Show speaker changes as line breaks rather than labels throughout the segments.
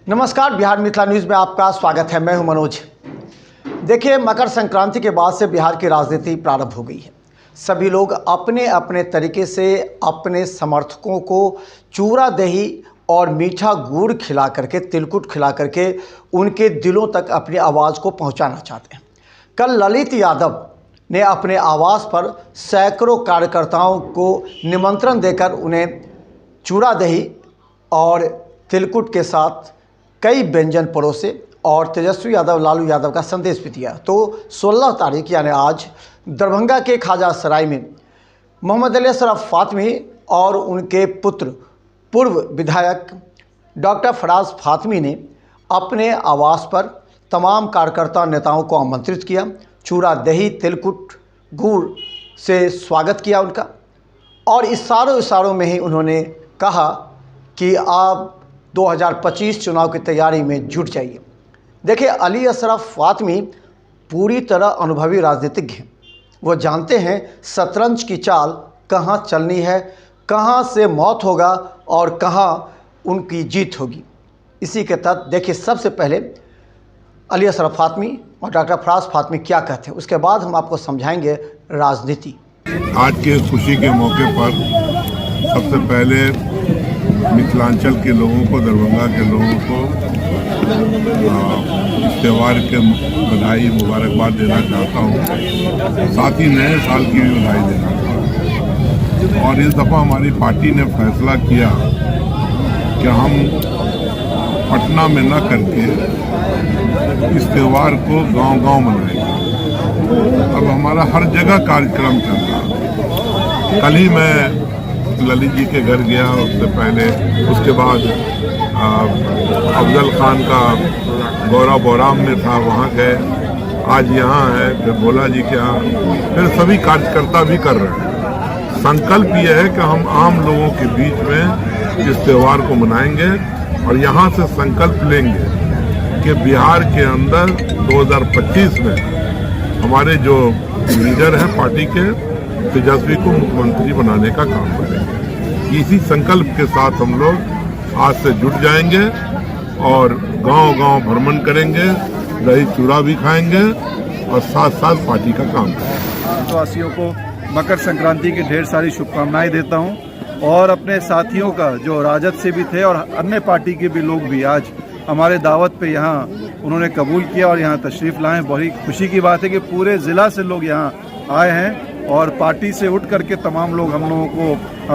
नमस्कार, बिहार मिथिला न्यूज़ में आपका स्वागत है। मैं हूं मनोज। देखिए, मकर संक्रांति के बाद से बिहार की राजनीति प्रारंभ हो गई है। सभी लोग अपने अपने तरीके से अपने समर्थकों को चूरा दही और मीठा गुड़ खिला करके, तिलकुट खिला करके उनके दिलों तक अपनी आवाज़ को पहुंचाना चाहते हैं। कल ललित यादव ने अपने आवास पर सैकड़ों कार्यकर्ताओं को निमंत्रण देकर उन्हें चूरा दही और तिलकुट के साथ कई व्यंजन परोसे और तेजस्वी यादव, लालू यादव का संदेश भी दिया। तो 16 तारीख यानी आज दरभंगा के ख्वाजा सराय में मोहम्मद अली अशरफ फातमी और उनके पुत्र पूर्व विधायक डॉक्टर फराज फातमी ने अपने आवास पर तमाम कार्यकर्ता नेताओं को आमंत्रित किया। चूरा दही, तिलकुट, गुड़ से स्वागत किया उनका और इशारों में ही उन्होंने कहा कि आप 2025 चुनाव की तैयारी में जुट जाइए। देखिए, अली अशरफ फातमी पूरी तरह अनुभवी राजनीतिज्ञ हैं। वो जानते हैं शतरंज की चाल कहाँ चलनी है, कहाँ से मौत होगा और कहाँ उनकी जीत होगी। इसी के तहत देखिए, सबसे पहले अली अशरफ फातमी और डॉक्टर फराज फातमी क्या कहते हैं, उसके बाद हम आपको समझाएंगे राजनीति।
आज के खुशी के मौके पर सबसे पहले मिथिलांचल के लोगों को, दरभंगा के लोगों को इस त्यौहार के बधाई मुबारकबाद देना चाहता हूँ। साथ ही नए साल की भी बधाई देना चाहता हूँ। और इस दफ़ा हमारी पार्टी ने फैसला किया कि हम पटना में न करके इस त्यौहार को गांव-गांव मनाएंगे। अब हमारा हर जगह कार्यक्रम चल रहा है। कल ही मैं ललित जी के घर गया, उससे पहले उसके बाद अफजल खान का गौरा बोराम में था, वहाँ गए। आज यहाँ है, फिर भोला जी के यहाँ, फिर सभी कार्यकर्ता भी कर रहे हैं। संकल्प ये है कि हम आम लोगों के बीच में इस त्यौहार को मनाएंगे और यहाँ से संकल्प लेंगे कि बिहार के अंदर 2025 में हमारे जो लीडर हैं पार्टी के, तेजस्वी को मुख्यमंत्री बनाने का काम करेंगे। इसी संकल्प के साथ हम लोग आज से जुट जाएंगे और गांव-गांव भ्रमण करेंगे, दही चूड़ा भी खाएंगे और साथ साथ पार्टी का काम करेंगे।
देशवासियों को मकर संक्रांति की ढेर सारी शुभकामनाएं देता हूं और अपने साथियों का जो राजद से भी थे और अन्य पार्टी के भी लोग भी आज हमारे दावत पे यहाँ उन्होंने कबूल किया और यहाँ तशरीफ़ लाए। बड़ी खुशी की बात है कि पूरे ज़िला से लोग यहाँ आए हैं और पार्टी से उठ करके तमाम लोग हम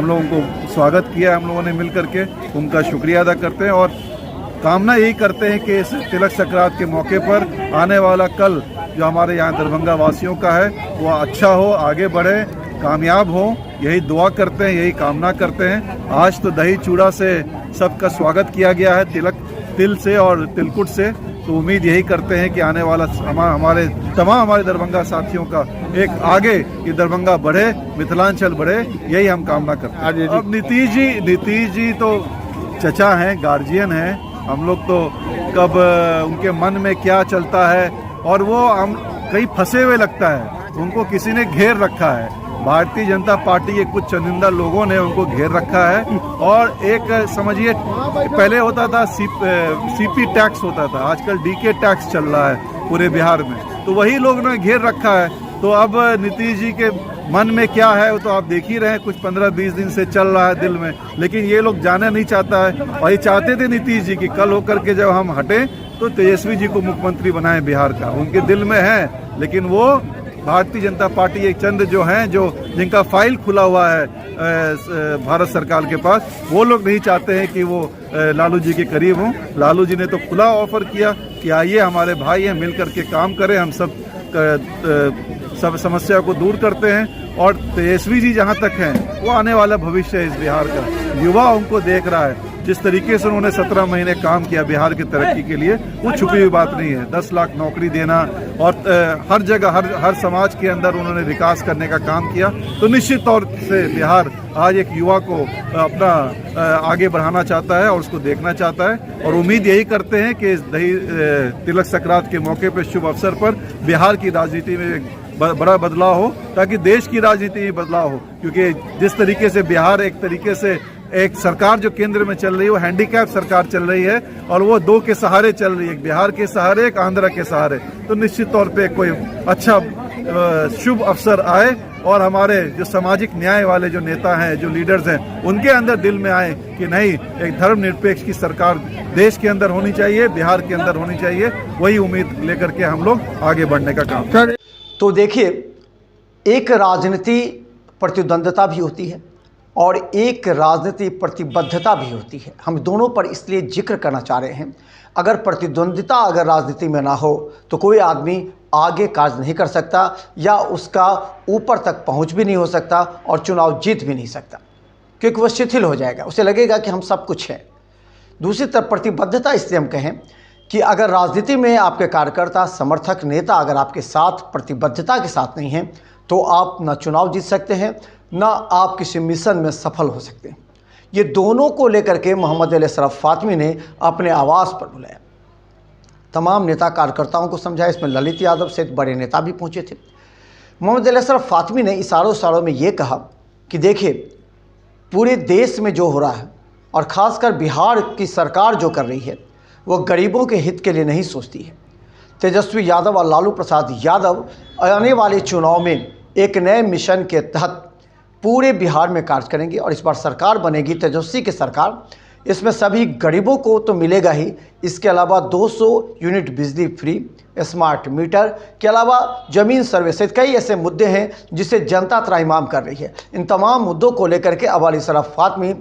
लोगों को स्वागत किया। हम लोगों ने मिल करके उनका शुक्रिया अदा करते हैं और कामना यही करते हैं कि इस तिलक संक्रांति के मौके पर आने वाला कल जो हमारे यहाँ दरभंगा वासियों का है वो अच्छा हो, आगे बढ़े, कामयाब हो, यही दुआ करते हैं, यही कामना करते हैं। आज तो दही चूड़ा से सबका स्वागत किया गया है, तिल से और तिलकुट से। तो उम्मीद यही करते हैं कि आने वाला हमारे दरभंगा साथियों का एक आगे ये दरभंगा बढ़े, मिथिलांचल बढ़े, यही हम कामना करते हैं। अब नीतीश जी तो चचा हैं, गार्जियन हैं। हम लोग तो कब उनके मन में क्या चलता है और वो हम कहीं फंसे हुए लगता है, उनको किसी ने घेर रखा है। भारतीय जनता पार्टी के कुछ चुनिंदा लोगों ने उनको घेर रखा है और एक समझिए पहले होता था सीपी टैक्स होता था, आजकल डीके टैक्स चल रहा है पूरे बिहार में, तो वही लोग ने घेर रखा है। तो अब नीतीश जी के मन में क्या है वो तो आप देख ही रहे हैं, कुछ 15-20 दिन से चल रहा है दिल में, लेकिन ये लोग जाना नहीं चाहता है। और ये चाहते थे नीतीश जी की कल होकर के जब हम हटे तो तेजस्वी जी को मुख्यमंत्री बनाए बिहार का, उनके दिल में है। लेकिन वो भारतीय जनता पार्टी एक चंद जो हैं जो जिनका फाइल खुला हुआ है भारत सरकार के पास, वो लोग नहीं चाहते हैं कि वो लालू जी के करीब हों। लालू जी ने तो खुला ऑफर किया कि आइए हमारे भाई हैं, मिल करके काम करें, हम सब समस्या को दूर करते हैं। और तेजस्वी जी जहाँ तक हैं वो आने वाला भविष्य है इस बिहार का, युवा उनको देख रहा है। जिस तरीके से उन्होंने 17 महीने काम किया बिहार की तरक्की के लिए, वो छुपी हुई बात नहीं है। 10 लाख नौकरी देना और हर जगह हर समाज के अंदर उन्होंने विकास करने का काम किया। तो निश्चित तौर से बिहार आज एक युवा को अपना आगे बढ़ाना चाहता है और उसको देखना चाहता है। और उम्मीद यही करते हैं कि इस तिलक संक्रांति के मौके पर, शुभ अवसर पर बिहार की राजनीति में बड़ा बदलाव हो, ताकि देश की राजनीति में बदलाव हो। क्योंकि जिस तरीके से बिहार एक तरीके से एक सरकार जो केंद्र में चल रही है वो हैंडीकैप सरकार चल रही है और वो दो के सहारे चल रही है, एक बिहार के सहारे, एक आंध्र के सहारे। तो निश्चित तौर पे कोई अच्छा शुभ अवसर आए और हमारे जो सामाजिक न्याय वाले जो नेता हैं, जो लीडर्स हैं, उनके अंदर दिल में आए कि नहीं, एक धर्मनिरपेक्ष की सरकार देश के अंदर होनी चाहिए, बिहार के अंदर होनी चाहिए। वही उम्मीद लेकर के हम लोग आगे बढ़ने का काम करें।
तो देखिए, एक राजनीति प्रतिद्वंद्विता भी होती है और एक राजनीति प्रतिबद्धता भी होती है। हम दोनों पर इसलिए जिक्र करना चाह रहे हैं। अगर प्रतिद्वंद्विता अगर राजनीति में ना हो तो कोई आदमी आगे कार्य नहीं कर सकता या उसका ऊपर तक पहुंच भी नहीं हो सकता और चुनाव जीत भी नहीं सकता, क्योंकि वह शिथिल हो जाएगा, उसे लगेगा कि हम सब कुछ हैं। दूसरी तरफ प्रतिबद्धता इसलिए हम कहें कि अगर राजनीति में आपके कार्यकर्ता, समर्थक, नेता अगर आपके साथ प्रतिबद्धता के साथ नहीं हैं तो आप न चुनाव जीत सकते हैं, न आप किसी मिशन में सफल हो सकते हैं। ये दोनों को लेकर के मोहम्मद अली अशरफ फातमी ने अपने आवास पर बुलाया, तमाम नेता कार्यकर्ताओं को समझाया। इसमें ललित यादव से बड़े नेता भी पहुंचे थे। मोहम्मद अली अशरफ फातमी ने इशारों में ये कहा कि देखिए, पूरे देश में जो हो रहा है और ख़ासकर बिहार की सरकार जो कर रही है वो गरीबों के हित के लिए नहीं सोचती है। तेजस्वी यादव और लालू प्रसाद यादव आने वाले चुनाव में एक नए मिशन के तहत पूरे बिहार में कार्य करेंगे और इस बार सरकार बनेगी तेजस्वी की सरकार। इसमें सभी गरीबों को तो मिलेगा ही, इसके अलावा 200 यूनिट बिजली फ्री, स्मार्ट मीटर के अलावा ज़मीन सर्वे सहित कई ऐसे मुद्दे हैं जिसे जनता त्राहिमाम कर रही है। इन तमाम मुद्दों को लेकर के अब अली अशरफ फातमी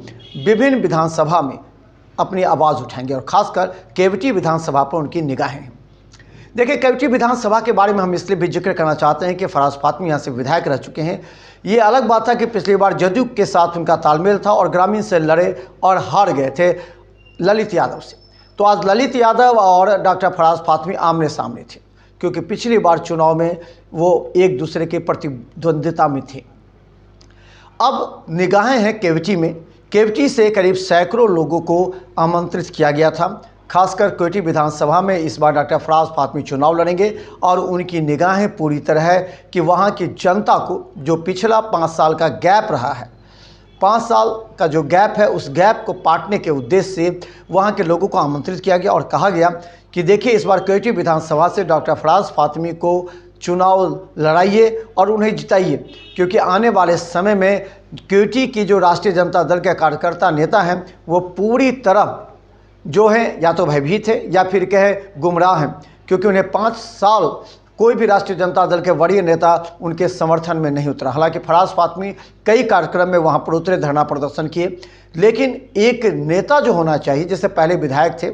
विभिन्न विधानसभा में अपनी आवाज़ उठाएंगे और ख़ासकर केवटी विधानसभा पर उनकी निगाहें हैं। देखिए, केवटी विधानसभा के बारे में हम इसलिए भी जिक्र करना चाहते हैं कि फराज फातमी यहाँ से विधायक रह चुके हैं। ये अलग बात था कि पिछली बार जदयू के साथ उनका तालमेल था और ग्रामीण से लड़े और हार गए थे ललित यादव से। तो आज ललित यादव और डॉक्टर फराज फातमी आमने सामने थे, क्योंकि पिछली बार चुनाव में वो एक दूसरे के प्रतिद्वंद्विता में थे। अब निगाहें हैं केवटी में। केवटी से करीब सैकड़ों लोगों को आमंत्रित किया गया था। खासकर केवटी विधानसभा में इस बार डॉक्टर फराज फातमी चुनाव लड़ेंगे और उनकी निगाहें पूरी तरह है कि वहां की जनता को जो पिछला 5 साल का गैप रहा है, 5 साल का जो गैप है, उस गैप को पाटने के उद्देश्य से वहां के लोगों को आमंत्रित किया गया और कहा गया कि देखिए, इस बार केवटी विधानसभा से डॉक्टर फराज फातमी को चुनाव लड़ाइए और उन्हें जिताइए, क्योंकि आने वाले समय में केवटी की जो राष्ट्रीय जनता दल के कार्यकर्ता नेता हैं वो पूरी तरह जो है या तो भयभीत है या फिर कहे गुमराह हैं, क्योंकि उन्हें 5 साल कोई भी राष्ट्रीय जनता दल के वरीय नेता उनके समर्थन में नहीं उतरा। हालांकि फराज फातमी कई कार्यक्रम में वहां पर उतरे, धरना प्रदर्शन किए, लेकिन एक नेता जो होना चाहिए, जैसे पहले विधायक थे,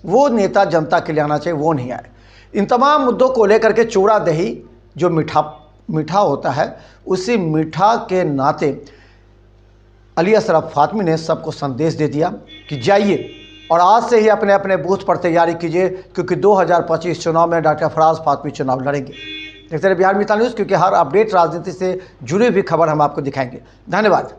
वो नेता जनता के लिए आना चाहिए, वो नहीं आए। इन तमाम मुद्दों को लेकर के चूड़ा दही जो मीठा होता है, उसी मीठा के नाते अली अशरफ फातमी ने सबको संदेश दे दिया कि जाइए और आज से ही अपने अपने बूथ पर तैयारी कीजिए, क्योंकि 2025 चुनाव में डॉक्टर फराज फातमी चुनाव लड़ेंगे। देखते रहिए बिहार मित्र न्यूज़, क्योंकि हर अपडेट राजनीति से जुड़ी हुई खबर हम आपको दिखाएंगे। धन्यवाद।